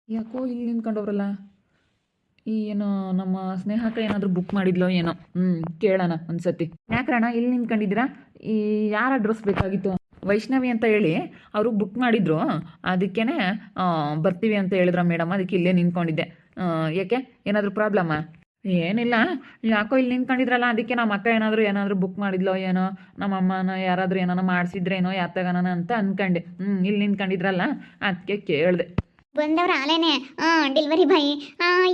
ಯಾಕೋ ಇಲ್ಲಿ ನಿಂತ್ಕೊಂಡವ್ರಲ್ಲ. ಈ ಏನೋ ನಮ್ಮ ಸ್ನೇಹಕ ಏನಾದರೂ ಬುಕ್ ಮಾಡಿದ್ಲೋ ಏನೋ. ಕೇಳೋಣ ಒಂದ್ಸತಿ. ಯಾಕ್ರಣ ಇಲ್ಲಿ ನಿಂತ್ಕೊಂಡಿದ್ದೀರಾ? ಈ ಯಾರ ಅಡ್ರೆಸ್ ಬೇಕಾಗಿತ್ತು? ವೈಷ್ಣವಿ ಅಂತ ಹೇಳಿ ಅವರು ಬುಕ್ ಮಾಡಿದ್ರು. ಅದಕ್ಕೇ ಬರ್ತೀವಿ ಅಂತ ಹೇಳಿದ್ರ ಮೇಡಮ್. ಅದಕ್ಕೆ ಇಲ್ಲೇ ನಿಂತ್ಕೊಂಡಿದ್ದೆ. ಯಾಕೆ, ಏನಾದರೂ ಪ್ರಾಬ್ಲಮ್ಮಾ? ಏನಿಲ್ಲ, ಯಾಕೋ ಇಲ್ಲಿ ನಿಂತ್ಕೊಂಡಿದ್ರಲ್ಲ, ಅದಕ್ಕೆ ನಮ್ಮ ಅಕ್ಕ ಏನಾದರೂ ಬುಕ್ ಮಾಡಿದ್ಲೋ ಏನೋ, ನಮ್ಮ ಅಮ್ಮನ ಯಾರಾದರೂ ಏನಾನ ಮಾಡಿಸಿದ್ರೇನೋ ಯಾತಗನ ಅಂತ ಅಂದ್ಕೊಂಡೆ. ಇಲ್ಲಿ ನಿಂತ್ಕೊಂಡಿದ್ರಲ್ಲ ಅದಕ್ಕೆ ಕೇಳಿದೆ. ಬಂದವ್ರ ಆಲೇನೆ. ಡೆಲಿವರಿ ಬಾಯ್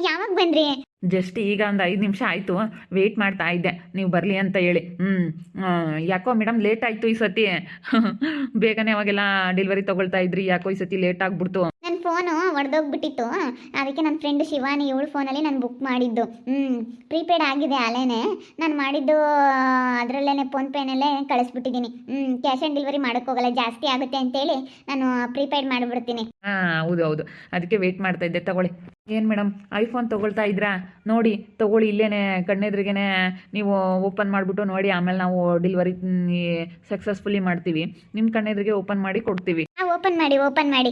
ಯಾವಾಗ ಬಂದ್ರಿ? ಜಸ್ಟ್ ಈಗ ಒಂದು 5 ನಿಮಿಷ ಆಯಿತು. ವೆಯ್ಟ್ ಮಾಡ್ತಾ ಇದ್ದೆ ನೀವು ಬರಲಿ ಅಂತ ಹೇಳಿ. ಯಾಕೋ ಮೇಡಮ್ ಲೇಟ್ ಆಯಿತು ಈ ಸತಿ. ಬೇಗನೆ ಅವಾಗೆಲ್ಲ ಡೆಲಿವರಿ ತೊಗೊಳ್ತಾ ಇದ್ರಿ, ಯಾಕೋ ಈ ಸತಿ ಲೇಟ್ ಆಗಿಬಿಡ್ತು. ನನ್ನ ಫೋನು ಒಡೆದೋಗ್ಬಿಟ್ಟಿತ್ತು. ಅದಕ್ಕೆ ನನ್ನ ಫ್ರೆಂಡ್ ಶಿವಾನಿ ಇವಳು ಫೋನಲ್ಲಿ ನಾನು ಬುಕ್ ಮಾಡಿದ್ದು. ಪ್ರೀಪೇಡ್ ಆಗಿದೆ ಅಲ್ಲೇನೆ. ನಾನು ಮಾಡಿದ್ದು ಅದರಲ್ಲೇ ಫೋನ್ಪೇನಲ್ಲೇ ಕಳಿಸ್ಬಿಟ್ಟಿದ್ದೀನಿ. ಕ್ಯಾಶ್ ಆನ್ ಡೆಲಿವರಿ ಮಾಡೋಕ್ಕೋಗಲ್ಲ, ಜಾಸ್ತಿ ಆಗುತ್ತೆ ಅಂತೇಳಿ ನಾನು ಪ್ರೀಪೇಡ್ ಮಾಡಿಬಿಡ್ತೀನಿ. ಹೌದು ಹೌದು, ಅದಕ್ಕೆ ವೆಯ್ಟ್ ಮಾಡ್ತಾ ಇದ್ದೆ. ತಗೊಳ್ಳಿ. ಏನು ಮೇಡಮ್ ಐಫೋನ್ ತೊಗೊಳ್ತಾ ಇದ್ರಾ? ನೋಡಿ ತಗೊಳ್ಳಿ, ಇಲ್ಲೇ ಕಣ್ಣೆದ್ರಿಗೇ ನೀವು ಓಪನ್ ಮಾಡಿಬಿಟ್ಟು ನೋಡಿ. ಆಮೇಲೆ ನಾವು ಡೆಲಿವರಿ ಸಕ್ಸಸ್ಫುಲ್ಲಿ ಮಾಡ್ತೀವಿ. ನಿಮ್ಮ ಕಣ್ಣೆದ್ರಿಗೆ ಓಪನ್ ಮಾಡಿ ಕೊಡ್ತೀವಿ. ಓಪನ್ ಮಾಡಿ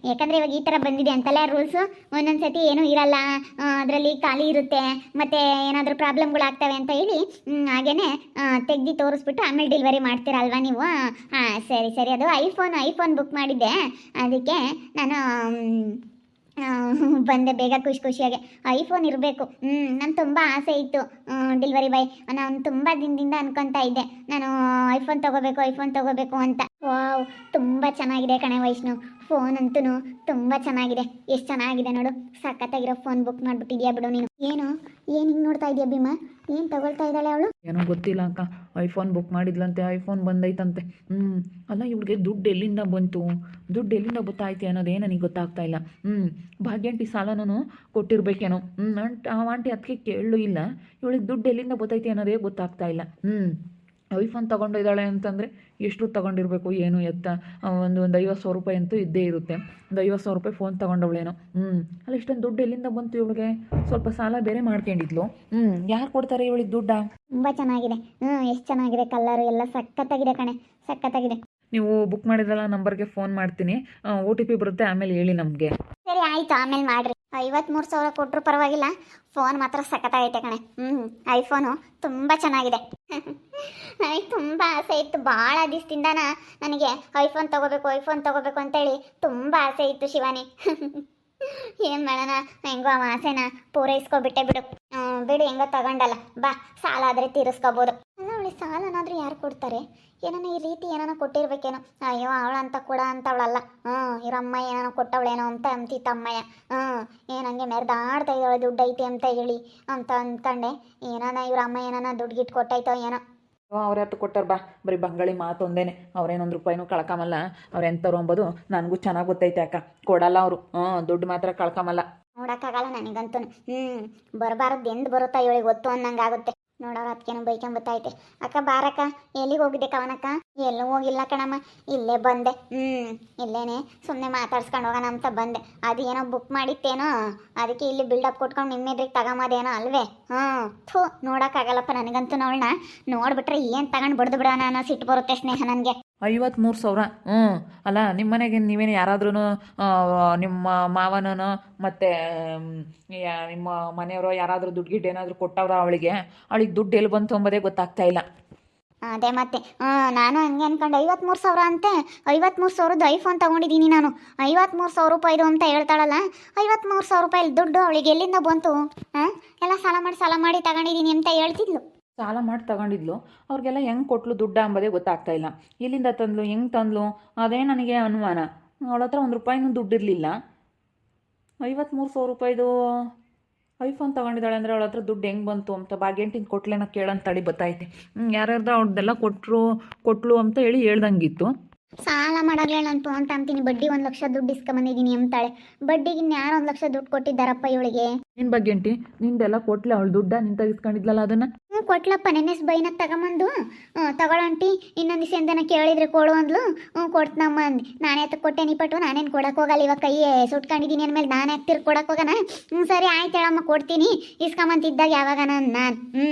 ಯಾಕಂದರೆ ಇವಾಗ ಈ ಥರ ಬಂದಿದೆ ಅಂತಲ್ಲ ರೂಲ್ಸು. ಒಂದೊಂದ್ಸತಿ ಏನೂ ಇರಲ್ಲ, ಅದರಲ್ಲಿ ಖಾಲಿ ಇರುತ್ತೆ, ಮತ್ತು ಏನಾದರೂ ಪ್ರಾಬ್ಲಮ್ಗಳಾಗ್ತವೆ ಅಂತ ಹೇಳಿ ಹಾಗೇ ತೆಗ್ದು ತೋರಿಸ್ಬಿಟ್ಟು ಆಮೇಲೆ ಡೆಲಿವರಿ ಮಾಡ್ತೀರಲ್ವಾ ನೀವು? ಸರಿ. ಅದು ಐಫೋನ್ ಬುಕ್ ಮಾಡಿದ್ದೆ, ಅದಕ್ಕೆ ನಾನು ಬಂದೆ ಬೇಗ ಖುಷಿಯಾಗಿ. ಐಫೋನ್ ಇರಬೇಕು. ನಾನು ತುಂಬ ಆಸೆ ಇತ್ತು ಡೆಲಿವರಿ ಬಾಯ್. ನಾನು ತುಂಬ ದಿನದಿಂದ ಅನ್ಕೊತಾ ಇದ್ದೆ ನಾನು ಐಫೋನ್ ತೊಗೋಬೇಕು ಅಂತ. ವಾವ್, ತುಂಬ ಚೆನ್ನಾಗಿದೆ ಕಣೆ ವೈಷ್ಣು. ಫೋನ್ ಅಂತೂ ತುಂಬ ಚೆನ್ನಾಗಿದೆ. ಎಷ್ಟು ಚೆನ್ನಾಗಿದೆ ನೋಡು. ಸಖತ್ತಾಗಿರೋ ಫೋನ್ ಬುಕ್ ಮಾಡಿಬಿಟ್ಟಿದ್ಯಾ ಬಿಡು ನೀನು. ಏನು ಹಿಂಗೆ ನೋಡ್ತಾ ಇದೆಯಾ ಭೀಮಾ? ಏನು ತಗೊಳ್ತಾ ಇದ್ದಾಳೆ ಅವಳು? ಏನೋ ಗೊತ್ತಿಲ್ಲ ಅಕ್ಕ, ಐಫೋನ್ ಬುಕ್ ಮಾಡಿದ್ಲಂತೆ, ಐಫೋನ್ ಬಂದೈತಂತೆ. ಅಲ್ಲ ಇವಳಿಗೆ ದುಡ್ಡು ಎಲ್ಲಿಂದ ಬಂತು, ದುಡ್ಡು ಎಲ್ಲಿಂದ ಗೊತ್ತಾಯ್ತು ಅನ್ನೋದೇ ನನಗೆ ಗೊತ್ತಾಗ್ತಾ ಇಲ್ಲ. ಭಾಗ್ಯಾಂಟಿ ಸಾಲನೂ ಕೊಟ್ಟಿರ್ಬೇಕೇನೋ. ಆ ಆಂಟಿ ಅದಕ್ಕೆ ಕೇಳಲು ಇಲ್ಲ. ಇವಳಿಗೆ ದುಡ್ಡು ಎಲ್ಲಿಂದ ಗೊತ್ತೈತಿ ಅನ್ನೋದೇ ಗೊತ್ತಾಗ್ತಾ ಇಲ್ಲ. ಐಫೋನ್ ತೊಗೊಂಡಿದ್ದಾಳೆ ಅಂತಂದರೆ ಎಷ್ಟು ತೊಗೊಂಡಿರ್ಬೇಕು ಏನು ಎತ್ತ? ಒಂದು 50,000 ರೂಪಾಯಿ ಅಂತೂ ಇದ್ದೇ ಇರುತ್ತೆ. ಒಂದು 50,000 ರೂಪಾಯಿ ಫೋನ್ ತೊಗೊಂಡವಳೇನೋ. ಅಲ್ಲಿ ಇಷ್ಟೊಂದು ದುಡ್ಡು ಎಲ್ಲಿಂದ ಬಂತು ಇವಳಿಗೆ? ಸ್ವಲ್ಪ ಸಾಲ ಬೇರೆ ಮಾಡ್ಕೊಂಡಿದ್ಲು. ಯಾರು ಕೊಡ್ತಾರೆ ಇವಳಿಗೆ ದುಡ್ಡ? ತುಂಬ ಚೆನ್ನಾಗಿದೆ. ಎಷ್ಟು ಚೆನ್ನಾಗಿದೆ, ಕಲರು ಎಲ್ಲ ಸಖತ್ತಾಗಿದೆ ಕಣೆ, ಸಖತ್ತಾಗಿದೆ. ನೀವು ಬುಕ್ ಮಾಡಿದ್ರಲ್ಲ ನಂಬರ್ಗೆ ಫೋನ್ ಮಾಡ್ತೀನಿ. OTP ಬರುತ್ತೆ, ಆಮೇಲೆ ಹೇಳಿ ನಮಗೆ. ಸರಿ ಆಯಿತು, ಆಮೇಲೆ ಮಾಡಿರಿ. 53,000 ಕೊಟ್ಟರು ಪರವಾಗಿಲ್ಲ, ಫೋನ್ ಮಾತ್ರ ಸಖತ್ತಾಗೈತೆ ಕಣೆ. ಐಫೋನು ತುಂಬ ಚೆನ್ನಾಗಿದೆ. ನನಗೆ ತುಂಬ ಆಸೆ ಇತ್ತು, ಭಾಳ ದಿವಸದಿಂದ ನನಗೆ ಐಫೋನ್ ತೊಗೋಬೇಕು ಅಂತೇಳಿ ತುಂಬ ಆಸೆ ಇತ್ತು ಶಿವಾನಿ. ಏನು ಮಾಡೋಣ, ಹೆಂಗೋ ಆ ಆಸೆನ ಪೂರೈಸ್ಕೊಬಿಟ್ಟೆ ಬಿಡು. ಹೆಂಗೋ ತಗೊಂಡಲ್ಲ, ಬಾ, ಸಾಲ ಆದರೆ ತೀರಿಸ್ಕೋಬೋದು. ಅಲ್ಲ ಅವಳಿಗೆ ಸಾಲನಾದರೂ ಯಾರು ಕೊಡ್ತಾರೆ? ಏನಾನ ಈ ರೀತಿ ಏನಾನ ಕೊಟ್ಟಿರ್ಬೇಕೇನೋ. ಅಯ್ಯೋ ಅವಳಂತ ಕೊಡ ಅಂತವಳಲ್ಲ. ಇವರಮ್ಮ ಏನಾನ ಕೊಟ್ಟವಳೇನೋ ಅಂತ ಅಂತಿತ್ತು ಅಮ್ಮಯ್ಯ. ಏನಂಗೆ ಮೆರೆದಾಡ್ತಾ ಇದ್ದಾಳೆ ದುಡ್ಡು ಐತೆ ಅಂತ ಹೇಳಿ ಅಂತ ಅಂದ್ಕೊಂಡೆ. ಏನಾನ ಇವ್ರ ಅಮ್ಮ ಏನಾನ ದುಡ್ಡು ಗಿಟ್ಟು ಕೊಟ್ಟೈತೋ ಏನೋ. ಅವ್ರ ಹತ್ತು ಕೊಟ್ಟಾರ ಬಾ, ಬರೀ ಬಂಗಾಳಿ ಮಾತೊಂದೇನೆ. ಅವ್ರೇನೊಂದು ರೂಪಾಯಿನೂ ಕಳ್ಕೊಂಬಲ್ಲ. ಅವ್ರು ಎಂಥವ್ರು ಅಂಬೋದು ನನಗೂ ಚೆನ್ನಾಗಿ ಗೊತ್ತೈತೆ ಅಕ್ಕ. ಕೊಡಲ್ಲ ಅವರು, ದುಡ್ಡು ಮಾತ್ರ ಕಳ್ಕೊಂಬಲ್ಲ. ನೋಡೋಕ್ಕಾಗಲ್ಲ ನನಗಂತೂ. ಬರಬಾರದು ಎಂದು ಬರುತ್ತಾ ಇವಳಿಗೆ ಗೊತ್ತು ಅನ್ನಂಗೆ ಆಗುತ್ತೆ. ನೋಡೋರು ಅದಕ್ಕೇನು ಬೈಕೊಂಬತ್ತೈತೆ. ಅಕ್ಕ ಬಾರಕ್ಕ, ಎಲ್ಲಿಗೆ ಹೋಗಿದ್ದೆ ಕವನಕ್ಕ? ಎಲ್ಲೂ ಹೋಗಿಲ್ಲ ಕಣಮ್ಮ, ಇಲ್ಲೇ ಬಂದೆ. ಇಲ್ಲೇನೆ ಸುಮ್ಮನೆ ಮಾತಾಡ್ಸ್ಕೊಂಡು ಹೋಗೋಣ ಅಂತ ಬಂದೆ. ಅದು ಏನೋ ಬುಕ್ ಮಾಡಿತ್ತೇನೋ, ಅದಕ್ಕೆ ಇಲ್ಲಿ ಬಿಲ್ಡಪ್ ಕೊಟ್ಕೊಂಡು ನಿಮ್ಮೆದ್ರಿಗೆ ತಗೊಂಬೋದೇನೋ ಅಲ್ವೇ? ಥೂ, ನೋಡೋಕ್ಕಾಗಲ್ಲಪ್ಪ ನನಗಂತೂ. ಅವಳನ್ನ ನೋಡ್ಬಿಟ್ರೆ ಏನು ತಗೊಂಡು ಬಿಡ್ದು ಬಿಡೋಣ ಅನ್ನೋ ಸಿಟ್ಟು ಬರುತ್ತೆ ಸ್ನೇಹ ನನಗೆ. 53,000. ಅಲ್ಲ ನಿಮ್ಮ ಮನೆಗೆ ನೀವೇನು ಯಾರಾದ್ರೂ ನಿಮ್ಮ ಮಾವನೋ ಮತ್ತು ನಿಮ್ಮ ಮನೆಯವರು ಯಾರಾದರೂ ದುಡ್ಡು ಗಿಡ್ಡು ಏನಾದರೂ ಕೊಟ್ಟವ್ರ ಅವಳಿಗೆ ದುಡ್ಡು ಎಲ್ಲಿ ಬಂತು ಅಂಬೋದೇ ಗೊತ್ತಾಗ್ತಾ ಇಲ್ಲ. ಅದೇ ಮತ್ತೆ ನಾನು ಹಂಗೆ ಅನ್ಕೊಂಡು 53,000 ಅಂತೆ. 53,000ದ ಐಫೋನ್ ತೊಗೊಂಡಿದ್ದೀನಿ ನಾನು. 53,000 ರೂಪಾಯಿದು ಅಂತ ಹೇಳ್ತಾಳಲ್ಲ. 53,000 ರೂಪಾಯಿ ದುಡ್ಡು ಅವಳಿಗೆ ಎಲ್ಲಿಂದ ಬಂತು? ಎಲ್ಲ ಸಾಲ ಮಾಡಿ ತಗೊಂಡಿದ್ದೀನಿ ಅಂತ ಹೇಳ್ತಿದ್ಲು. ಸಾಲ ಮಾಡಿ ತಗೊಂಡಿದ್ಲು. ಅವ್ರಿಗೆಲ್ಲ ಹೆಂಗೆ ಕೊಟ್ಲು ದುಡ್ಡು ಅಂಬೋದೇ ಗೊತ್ತಾಗ್ತಾ ಇಲ್ಲ. ಎಲ್ಲಿಂದ ತಂದ್ಲು, ಹೆಂಗೆ ತಂದ್ಲು, ಅದೇ ನನಗೆ ಅನುಮಾನ. ಅವಳ ಹತ್ರ 1 ರೂಪಾಯಿನೂ ದುಡ್ಡಿರಲಿಲ್ಲ. 53,000 ರೂಪಾಯಿದು ಐಫೋನ್ ತೊಗೊಂಡಿದ್ದಾಳೆ ಅಂದರೆ ಅವಳ ಹತ್ರ ದುಡ್ಡು ಹೆಂಗೆ ಬಂತು ಅಂತ ಭಾಗ್ಯಂಟಿನ ಕೊಟ್ಲೇನೋ ಕೇಳಂತಳಿ ಬತ್ತೈತೆ. ಯಾರ್ಯಾರ್ದು ಅವ್ರದ್ದೆಲ್ಲ ಕೊಟ್ಲು ಅಂತ ಹೇಳಿ ಹೇಳ್ದಂಗಿತ್ತು. ಸಾಲ ಮಾಡಲೇನಂತು ಅಂತ ಅಂತೀನಿ. ಬಡ್ಡಿ 1 ಲಕ್ಷ ದುಡ್ಡು ಇಸ್ಕೊಂಬಂದಿದ್ದೀನಿ ಅಂತಾಳೆ. ಬಡ್ಡಿಗೆ ಇನ್ಯಾರು 1 ಲಕ್ಷ ದುಡ್ಡು ಕೊಟ್ಟಿದ್ದಾರಪ್ಪ ಇವಳಿಗೆ? ನಿನ್ನ ಭಾಗ್ಯಂಟಿ ನಿಂದೆಲ್ಲ ಕೊಟ್ಲೆ ಅವಳು ದುಡ್ಡ? ನಿಂತ ಇಸ್ಕೊಂಡಿದ್ಲಲ್ಲ ಅದನ್ನು? ಕೊಟ್ಲಪ್ಪ, ನೆನ್ನೆಸ್ ಬೈನ ತಗೊಂಬಂದು ತಗೊಳಂಟಿ ಇನ್ನೊಂದು ದಿವಸ ಎಂದನ ಕೇಳಿದ್ರೆ ಕೊಡು ಅಂದ್ಲು. ಕೊಡ್ತನಮ್ಮ ಅಂದು ನಾನೇ ಹತ್ತು ಕೊಟ್ಟೆ ನಿಪಟ್ಟು. ನಾನೇನು ಕೊಡಕ್ಕೆ ಹೋಗಲ್ಲ, ಇವಾಗ ಕೈ ಸುಟ್ಕೊಂಡಿದ್ದೀನಿ ಅಂದಮೇಲೆ ನಾನು ಯಾಕೆ ತಿರ್ಗಿ ಕೊಡಕ್ಕೆ ಹೋಗೋಣ? ಸರಿ ಆಯ್ತು ಹೇಳಮ್ಮ, ಕೊಡ್ತೀನಿ. ಇಸ್ಕೊಂಬಂತಿದ್ದಾಗ ಯಾವಾಗ ನಾನು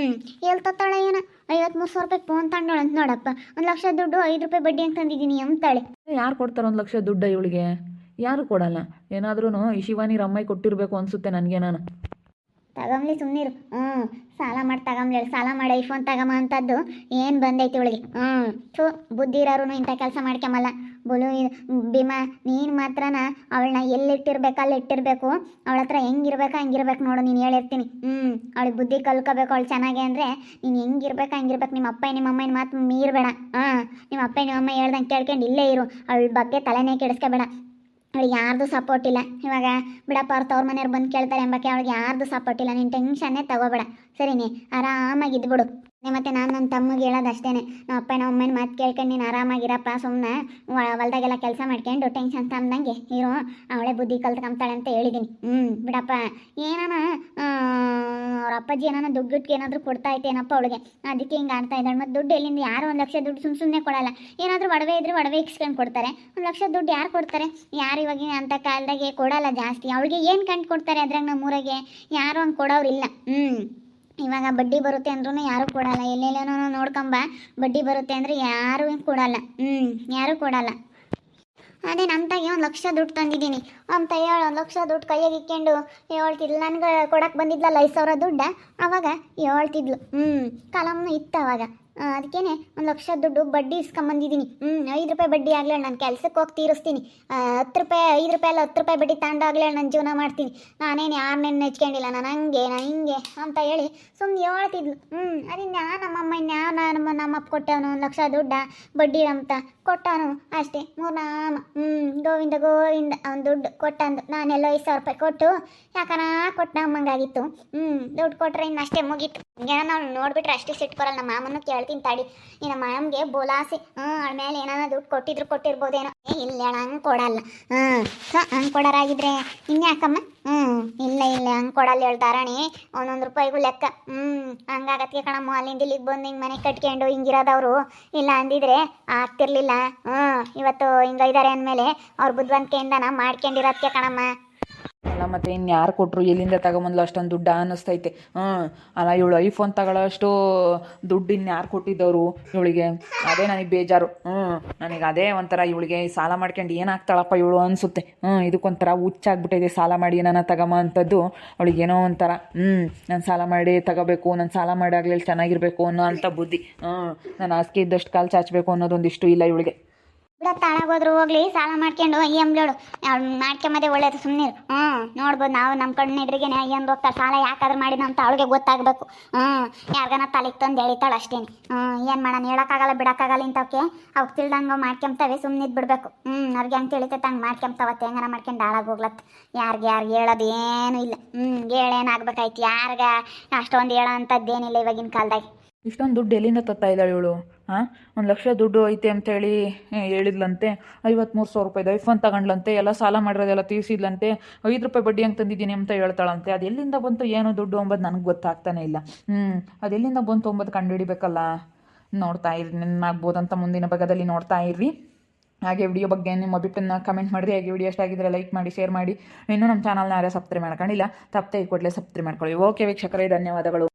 ಹೇಳ್ತಾಳೆ ಏನೋ 53,000 ರೂಪಾಯಿ ಫೋನ್ ತಗೊಂಡೋಳು ಅಂತ ನೋಡಪ್ಪ. 1 ಲಕ್ಷ ದುಡ್ಡು 5 ರೂಪಾಯಿ ಬಡ್ಡಿ ಅಂತ ತಂದಿದ್ದೀನಿ ಅಂತಾಳೆ. ಯಾರು ಕೊಡ್ತಾರೆ 1 ಲಕ್ಷ ದುಡ್ಡು ಇವಳಿಗೆ? ಯಾರು ಕೊಡಲ್ಲ. ಏನಾದ್ರೂ ಈ ಶಿವಾನಿ ರಮ್ಮಯ್ಯ ಕೊಟ್ಟಿರಬೇಕು ಅನಿಸುತ್ತೆ ನನಗೆ. ನಾನು ತಗೊಂಬ್ಲಿ ಸುಮ್ಮನಿರು. ಸಾಲ ಮಾಡಿ ತಗೊಂಬ್ಲಿ, ಸಾಲ ಮಾಡಿ ಐಫೋನ್ ತಗೊಂಬ ಅಂತದ್ದು ಏನು ಬಂದೈತಿ ಇವಳಿಗೆ. ಥೂ, ಬುದ್ಧಿ ಇರೋರು ಇಂಥ ಕೆಲಸ ಮಾಡ್ಕೊಂಬಲ್ಲ. ಬುಲು ಭೀಮಾ, ನೀನು ಮಾತ್ರನ ಅವಳನ್ನ ಎಲ್ಲಿಟ್ಟಿರ್ಬೇಕು ಅಲ್ಲಿ ಇಟ್ಟಿರ್ಬೇಕು. ಅವಳ ಹತ್ರ ಹೆಂಗಿರ್ಬೇಕು ಹಂಗಿರ್ಬೇಕು ನೋಡು. ನೀನು ಹೇಳಿರ್ತೀನಿ. ಅವಳಿಗೆ ಬುದ್ಧಿ ಕಲ್ಕೋಬೇಕು. ಅವಳು ಚೆನ್ನಾಗೆ ಅಂದರೆ ನೀನು ಹೆಂಗಿರ್ಬೇಕು ಹಂಗಿರ್ಬೇಕು. ನಿಮ್ಮ ಅಪ್ಪ ನಿಮ್ಮ ಅಮ್ಮನ ಮಾತು ಮೀರಬೇಡ. ನಿಮ್ಮ ಅಪ್ಪ ನಿಮ್ಮ ಅಮ್ಮ ಹೇಳ್ದಂಗೆ ಕೇಳ್ಕೊಂಡು ಇಲ್ಲೇ ಇರು. ಅವಳ ಬಗ್ಗೆ ತಲೆನೇ ಕೆಡಿಸ್ಕೋಬೇಡ. ಅವಳಿಗೆ ಯಾರ್ದು ಸಪೋರ್ಟ್ ಇಲ್ಲ. ಇವಾಗ ಬಿಡಪ್ಪ, ಅವ್ರ ತವ್ರ ಮನೆಯವ್ರು ಬಂದು ಕೇಳ್ತಾರೆ ಎಂಬಕ್ಕೆ ಅವಳಿಗೆ ಯಾರ್ದು ಸಪೋರ್ಟ್ ಇಲ್ಲ. ನೀನು ಟೆನ್ಷನ್ನೇ ತಗೋಬೇಡ, ಸರಿನೇ? ಆರಾಮಾಗಿ ಇದ್ಬಿಡು. ಮತ್ತು ನಾನು ನನ್ನ ತಮ್ಮಗೆ ಹೇಳೋದು ಅಷ್ಟೇ, ನಮ್ಮ ಅಪ್ಪ ನಮ್ಮ ಅಮ್ಮನ ಮಾತು ಕೇಳ್ಕೊಂಡು ನೀನು ಆರಾಮಾಗಿರಪ್ಪ, ಸುಮ್ಮನೆ ಹೊಲ್ದಾಗೆಲ್ಲ ಕೆಲಸ ಮಾಡ್ಕೊಂಡು ಟೆನ್ಷನ್ ತಂದಂಗೆ ಇರು. ಅವಳೇ ಬುದ್ಧಿ ಕಲ್ತ್ಕೊಂತಾಳೆ ಅಂತ ಹೇಳಿದ್ದೀನಿ. ಬಿಡಪ್ಪ, ಏನಾನ ಅವ್ರ ಅಪ್ಪಾಜಿ ಏನಾನ ದುಡ್ಡಿಗೆ ಏನಾದರೂ ಕೊಡ್ತಾ ಐತೇನಪ್ಪ ಅವಳಿಗೆ, ಅದಕ್ಕೆ ಹಿಂಗೆ ಆಡ್ತಾ ಇದ್ದಾಳೆ. ಮತ್ತು ದುಡ್ಡು ಎಲ್ಲಿಂದ? ಯಾರು 1 ಲಕ್ಷ ದುಡ್ಡು ಸುಮ್ಮನೆ ಕೊಡಲ್ಲ. ಏನಾದರೂ ಒಡವೆ ಇದ್ರೆ ಒಡವೆ ಇಕ್ಸ್ಕೊಂಡು ಕೊಡ್ತಾರೆ. 1 ಲಕ್ಷ ದುಡ್ಡು ಯಾರು ಕೊಡ್ತಾರೆ? ಯಾರು ಇವಾಗ ಅಂಥ ಕಾಲದಾಗೆ ಕೊಡಲ್ಲ ಜಾಸ್ತಿ. ಅವಳಿಗೆ ಏನು ಕಂಡು ಕೊಡ್ತಾರೆ ಅದ್ರಾಗ? ನಮ್ಮೂರಾಗೆ ಯಾರು ಹಂಗೆ ಕೊಡೋರಿಲ್ಲ. ಇವಾಗ ಬಡ್ಡಿ ಬರುತ್ತೆ ಅಂದ್ರೂ ಯಾರೂ ಕೊಡಲ್ಲ. ಎಲ್ಲೆಲ್ಲೇನೋ ನೋಡ್ಕೊಂಬ, ಬಡ್ಡಿ ಬರುತ್ತೆ ಅಂದರೆ ಯಾರೂ ಕೊಡಲ್ಲ. ಯಾರೂ ಕೊಡಲ್ಲ. ಅದೇ ನಮ್ಮ ತಾಯಿ 1 ಲಕ್ಷ ದುಡ್ಡು ತಂದಿದ್ದೀನಿ ಅಂತ ಹೇಳಿ 1 ಲಕ್ಷ ದುಡ್ಡು ಕೈಯಾಗಿ ಇಕ್ಕೊಂಡು ಹೇಳ್ತಿದ್ಲು. ನನಗೆ ಕೊಡಕ್ಕೆ ಬಂದಿದ್ಲಲ್ಲ 5,000 ದುಡ್ಡು, ಅವಾಗ ಹೇಳ್ತಿದ್ಲು. ಕಾಲಮ್ನು ಇತ್ತು ಅವಾಗ. ಅದಕ್ಕೇನೆ 1 ಲಕ್ಷ ದುಡ್ಡು ಬಡ್ಡಿ ಇಸ್ಕೊಂಬಂದಿದ್ದೀನಿ. 5 ರೂಪಾಯಿ ಬಡ್ಡಿ ಆಗ್ಲೇಳು, ನಾನು ಕೆಲ್ಸಕ್ಕೆ ಹೋಗಿ ತೀರಿಸ್ತೀನಿ. 10 ರೂಪಾಯಿ 5 ರೂಪಾಯಿ ಅಲ್ಲ 10 ರೂಪಾಯಿ ಬಡ್ಡಿ ತಗೊಂಡಾಗ್ಲೇಳು ನಾನು ಜೀವನ ಮಾಡ್ತೀನಿ. ನಾನೇನು ಯಾರನ್ನೇನು ನೆಚ್ಕೊಂಡಿಲ್ಲ. ನಾನು ಹಂಗೆ ನಾನು ಹಿಂಗೆ ಅಂತ ಹೇಳಿ ಸುಮ್ಮನೆ ಹೇಳ್ತಿದ್ಲು. ಅದರಿಂದ ನಮ್ಮಮ್ಮ ನಮ್ಮಪ್ಪ ಕೊಟ್ಟವನು 1 ಲಕ್ಷ ದುಡ್ಡ ಬಡ್ಡಿ ಅಂತ ಕೊಟ್ಟವನು ಅಷ್ಟೇ. 3 ನಾಮ ಗೋವಿಂದ ಗೋವಿಂದ ಅವ್ನು ದುಡ್ಡು ಕೊಟ್ಟಂದು. ನಾನೆಲ್ಲ 5,000 ರೂಪಾಯಿ ಕೊಟ್ಟು ಯಾಕನ ಕೊಟ್ಟು ನಮ್ಮಂಗಾಗಿತ್ತು. ದುಡ್ಡು ಕೊಟ್ಟರೆ ಇನ್ನು ಅಷ್ಟೇ ಮುಗೀತು. ಹಿಂಗೆ ನಾವು ನೋಡಿಬಿಟ್ರೆ ಅಷ್ಟೇ ಸಿಟ್ಟು ಬರಲ್ಲ. ನಮ್ಮ ಮಾಮನ್ನು ಕೇಳ್ತೀನಿ ತಡಿ. ನಮ್ಮ ಮಾಮಗೆ ಬೋಲಾಸಿ ಅವಳ ಮೇಲೆ ಏನಾನ ದುಡ್ಡು ಕೊಟ್ಟಿರ್ಬೋದೇನೋ. ಇಲ್ಲ ಹಂಗೆ ಕೊಡಲ್ಲ. ಹಂಗೆ ಕೊಡೋರಾಗಿದ್ರೆ ಇನ್ಯಾಕಮ್ಮ? ಇಲ್ಲ ಹಂಗೆ ಕೊಡಲ್ಲ ಹೇಳ್ತಾರಾಣಿ. 1 ರೂಪಾಯಿಗೂ ಲೆಕ್ಕ. ಹಂಗಾಗತ್ಗೆ ಕಣಮ್ಮ, ಅಲ್ಲಿಂದ ಇಲ್ಲಿಗೆ ಬಂದು ಹಿಂಗೆ ಮನೆ ಕಟ್ಕೊಂಡು ಹಿಂಗಿರೋದವರು. ಇಲ್ಲ ಅಂದಿದ್ರೆ ಆಗ್ತಿರ್ಲಿಲ್ಲ. ಇವತ್ತು ಹಿಂಗೈದಾರೆ ಅಂದಮೇಲೆ ಅವ್ರ ಬುದ್ಧಿವಂತಿಕೆಯಿಂದನ ಮಾಡ್ಕೊಂಡಿರೋದಕ್ಕೆ ಕಣಮ್ಮ. ಅಲ್ಲ ಮತ್ತು ಇನ್ನು ಯಾರು ಕೊಟ್ಟರು, ಎಲ್ಲಿಂದ ತಗೊಂಬಂದ್ಲು ಅಷ್ಟೊಂದು ದುಡ್ಡು ಅನ್ನಿಸ್ತೈತೆ. ಅಲ್ಲ, ಇವಳು ಐಫೋನ್ ತಗೊಳ್ಳೋಷ್ಟು ದುಡ್ಡು ಇನ್ನು ಯಾರು ಕೊಟ್ಟಿದ್ದವರು ಇವಳಿಗೆ? ಅದೇ ನನಗೆ ಬೇಜಾರು. ನನಗೆ ಅದೇ ಒಂಥರ ಇವಳಿಗೆ ಸಾಲ ಮಾಡ್ಕೊಂಡು ಏನಾಗ್ತಾಳಪ್ಪ ಇವಳು ಅನಿಸುತ್ತೆ. ಇದಕ್ಕೊಂಥರ ಹುಚ್ಚಾಗ್ಬಿಟ್ಟಿದೆ. ಸಾಲ ಮಾಡಿ ಏನಾನ ತಗೊಂಬ ಅಂಥದ್ದು ಅವಳಿಗೇನೋ ಒಂಥರ. ನಾನು ಸಾಲ ಮಾಡಿ ತಗೋಬೇಕು, ನಾನು ಸಾಲ ಮಾಡಾಗ್ಲಿ ಚೆನ್ನಾಗಿರಬೇಕು ಅನ್ನೋ ಅಂಥ ಬುದ್ಧಿ. ನಾನು ಹಾಸಿಗೆ ಇದ್ದಷ್ಟು ಕಾಲು ಚಾಚಬೇಕು ಅನ್ನೋದೊಂದಿಷ್ಟು ಇಲ್ಲ ಇವಳಿಗೆ. ಬಿಡ, ತಾಳಾಗೋದ್ರು ಹೋಗ್ಲಿ, ಸಾಲ ಮಾಡ್ಕೊಂಡು ಅಯ್ಯಂಬ್ಳೋಡು ಮಾಡ್ಕೊಂಬದೇ ಒಳ್ಳೇದು. ಸುಮ್ಮನೆ ನೋಡ್ಬೋದು ನಾವು ನಮ್ಮ ಕಣ್ಣು ಎದುರಿಗೇನೆ ಅಯ್ಯಂದು ಹೋಗ್ತಾರೆ. ಸಾಲ ಯಾಕಾದ್ರೂ ಮಾಡಿದ ಅಂತ ಅವಳಿಗೆ ಗೊತ್ತಾಗಬೇಕು. ಯಾರಿಗಾನ ತಲೆಗೆ ತಂದು ಎಳಿತಾಳೆ ಅಷ್ಟೇನೆ. ಏನು ಮಾಡೋಣ, ಹೇಳೋಕ್ಕಾಗಲ್ಲ ಬಿಡೋಕ್ಕಾಗಲ್ಲ. ಇಂಥವಕ್ಕೆ ಅವ್ಕೆ ತಿಳ್ದಂಗೆ ಮಾಡ್ಕೊಂತವೆ. ಸುಮ್ಮನೆ ಇದ್ಬಿಡ್ಬೇಕು. ಅವ್ರಿಗೆ ಹೆಂಗೆ ತಿಳಿತೈತೆ ಹಂಗೆ ಮಾಡ್ಕೊಂತವತ್ತೆ. ಹೆಂಗಾರ ಮಾಡ್ಕೊಂಡು ಹಾಳಾಗೋಗ್ಲತ್ತ. ಯಾರಿಗೆ ಹೇಳೋದು ಏನೂ ಇಲ್ಲ. ಹೇಳೇನಾಗ್ಬೇಕಾಯ್ತು? ಯಾರಿಗೆ ಅಷ್ಟೊಂದು ಹೇಳೋ ಅಂಥದ್ದೇನಿಲ್ಲ ಇವಾಗಿನ ಕಾಲದಾಗ. ಇಷ್ಟೊಂದು ದುಡ್ಡು ಎಲ್ಲಿಂದ ತತ್ತಾ ಇದ್ದಾಳೆ ಇವಳು? 1 ಲಕ್ಷ ದುಡ್ಡು ಐತೆ ಅಂತೇಳಿ ಹೇಳಿದ್ಲಂತೆ. 53,000 ರೂಪಾಯಿದು ಐಫೋನ್ ತಗೊಂಡ್ಲಂತೆ. ಎಲ್ಲ ಸಾಲ ಮಾಡಿರೋದೆಲ್ಲ ತೀರಿಸಿದ್ಲಂತೆ. 5 ರೂಪಾಯಿ ಬಡ್ಡಿ ಹಂಗೆ ತಂದಿದ್ದೀನಿ ಅಂತ ಹೇಳ್ತಾಳಂತೆ. ಅದು ಎಲ್ಲಿಂದ ಬಂತು ಏನೋ ದುಡ್ಡು ಅಂಬೋದು ನನಗೆ ಗೊತ್ತಾಗ್ತಾನೆ ಇಲ್ಲ. ಅದೆಲ್ಲಿಂದ ಬಂತು ಅಂಬೋದು ಕಂಡುಹಿಡಿಬೇಕಲ್ಲ. ನೋಡ್ತಾ ಇರ್ರಿ, ನೆನ್ನಾಗ್ಬೋದಂತ ಮುಂದಿನ ಭಾಗದಲ್ಲಿ ನೋಡ್ತಾ ಇರ್ರಿ. ಹಾಗೆ ವಿಡಿಯೋ ಬಗ್ಗೆ ನಿಮ್ಮ ಅಭಿಪ್ರಾಯನ ಕಮೆಂಟ್ ಮಾಡಿರಿ. ಹಾಗೆ ವಿಡಿಯೋ ಎಷ್ಟಾಗಿದ್ದರೆ ಲೈಕ್ ಮಾಡಿ, ಶೇರ್ ಮಾಡಿ. ಇನ್ನೂ ನಮ್ಮ ಚಾನಲ್ನ ಯಾರೇ ಸಬ್ಸ್ಕ್ರೈಬ್ ಮಾಡ್ಕೊಂಡಿಲ್ಲ, ತಪ್ಪದೆ ಕೂಡಲೇ ಸಬ್ಸ್ಕ್ರೈಬ್ ಮಾಡ್ಕೊಳ್ಳಿ. ಓಕೆ ವೀಕ್ಷಕರೇ, ಧನ್ಯವಾದಗಳು.